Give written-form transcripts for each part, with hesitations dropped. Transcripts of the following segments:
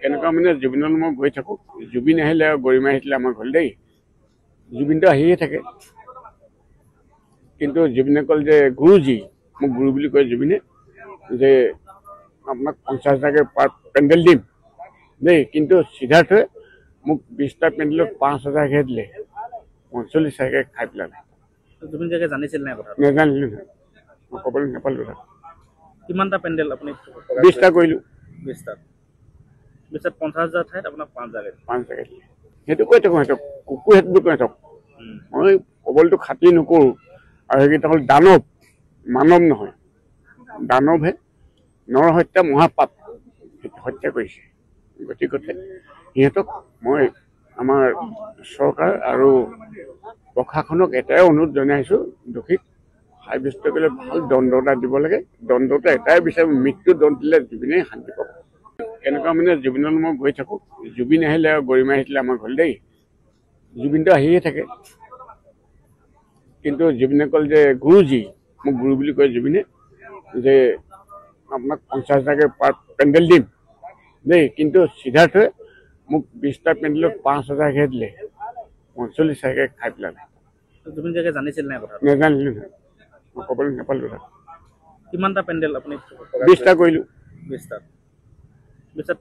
কেনেকুৱা মানে জুবিনৰ মই গৈ থাকো জুবিন আহিলে আৰু গৰিমা আহিলে আমাৰ ঘৰলৈ দেই জুবিনটো আহিয়ে থাকে কিন্তু জুবিনে ক'ল যে গুৰুজী মোক গুৰু বুলি কয় জুবিনে যে আপোনাক 50,000 পাৰ পেণ্ডেল দিম দেই কিন্তু সিদ্ধাৰ্থই মোক 20টা পেণ্ডেলত 5,000 দিলে 45,000 খাই পেলালে জুবিন জাগে জানিছিল নাই কথা নেজানিলো মই ক'বলৈ নাপালো কিমানটা পেণ্ডেল আপুনি 20টা কৰিলো 20টা 50,000 ঠাইত আপোনাক 5,000 দিলে সেইটো কৈ থাকো সিহঁতক কুকুৰ সেইটো কৈ থাকক মই কবলটো খাতি নকৰো আৰু সেইকেইটা হ'ল দানৱ মানৱ নহয় দানৱহে নৰহত্যা মহাপাপ হত্যা কৰিছে গতিকে সিহঁতক মই আমাৰ চৰকাৰ আৰু প্ৰশাসনক এটাই অনুৰোধ জনাইছো দোষীক সাব্যস্ত কৰিলে ভাল দণ্ড এটা দিব লাগে দণ্ডটো এটাই বিচাৰে মৃত্যু দণ্ড দিলে জুবিনে শান্তি পাব কেনেকুৱা মানে জুবিনৰ মই গৈ থাকো জুবিন আহিলে আৰু গৰিমা আহিলে আমাৰ ঘৰলৈ দেই জুবিনটো আহিয়ে থাকে কিন্তু জুবিনে ক'ল যে গুৰুজী মোক গুৰু বুলি কয় জুবিনে যে আপোনাক 50,000 পাৰ পেণ্ডেল দিম দেই কিন্তু সিদ্ধাৰ্থই মোক 20টা পেণ্ডেলত 5,000 দিলে 45,000 খাই পেলালে জুবিন জাগে জানিছিল নাই কথা নেজানিলো মই ক'বলৈ নাপালো কিমানটা পেণ্ডেল আপুনি 20টা কৰিলো 20টা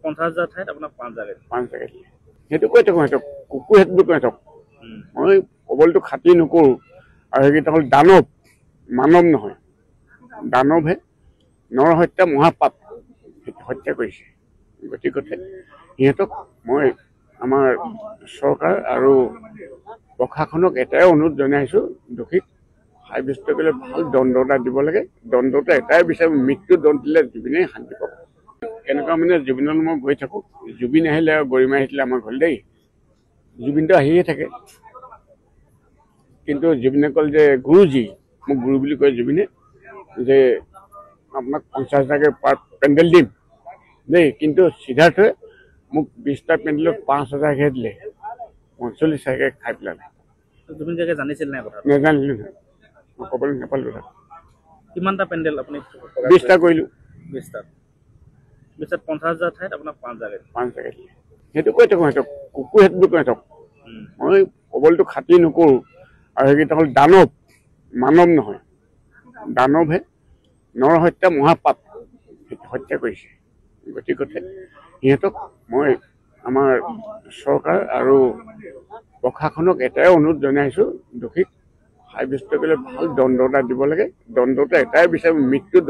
50,000 ঠাইত আপোনাক 5,000 দিলে সেইটো কৈ থাকো সিহঁতক কুকুৰ সেইটো কৈ থাকক মই কবলটো খাতি নকৰো আৰু সেইকেইটা হ'ল দানৱ মানৱ নহয় দানৱহে নৰহত্যা মহাপাপ হত্যা কৰিছে গতিকে সিহঁতক মই আমাৰ চৰকাৰ আৰু প্ৰশাসনক এটাই অনুৰোধ জনাইছো দোষীক সাব্যস্ত কৰিলে ভাল দণ্ড এটা দিব লাগে দণ্ডটো এটাই বিচাৰে মৃত্যু দণ্ড দিলে জুবিনে শান্তি পাব কেনেকুৱা মানে জুবিনৰ মই গৈ থাকো জুবিন আহিলে আৰু গৰিমা আহিলে আমাৰ ঘৰলৈ দেই জুবিনটো আহিয়ে থাকে কিন্তু জুবিনে ক'ল যে গুৰুজী মোক গুৰু বুলি কয় জুবিনে যে আপোনাক 50,000 পাৰ পেণ্ডেল দিম দেই কিন্তু সিদ্ধাৰ্থই মোক 20টা পেণ্ডেলত 5,000 দিলে 45,000 খাই পেলালে জুবিন জাগে জানিছিল নাই কথা নেজানিলো মই ক'বলৈ নাপালো কিমানটা পেণ্ডেল আপুনি 20টা কৰিলো 20টা 50,000 ঠাইত আপোনাক 5,000 দিলে সেইটো কৈ থাকো সিহঁতক কুকুৰ সেইটো কৈ থাকক মই কবলটো খাতি নকৰো আৰু সেইকেইটা হ'ল দানৱ মানৱ নহয় দানৱহে নৰহত্যা মহাপাপ হত্যা কৰিছে গতিকে সিহঁতক মই আমাৰ চৰকাৰ আৰু প্ৰশাসনক এটাই অনুৰোধ জনাইছো দোষীক সাব্যস্ত কৰিলে ভাল দণ্ড এটা দিব লাগে দণ্ডটো এটাই বিচাৰে মৃত্যু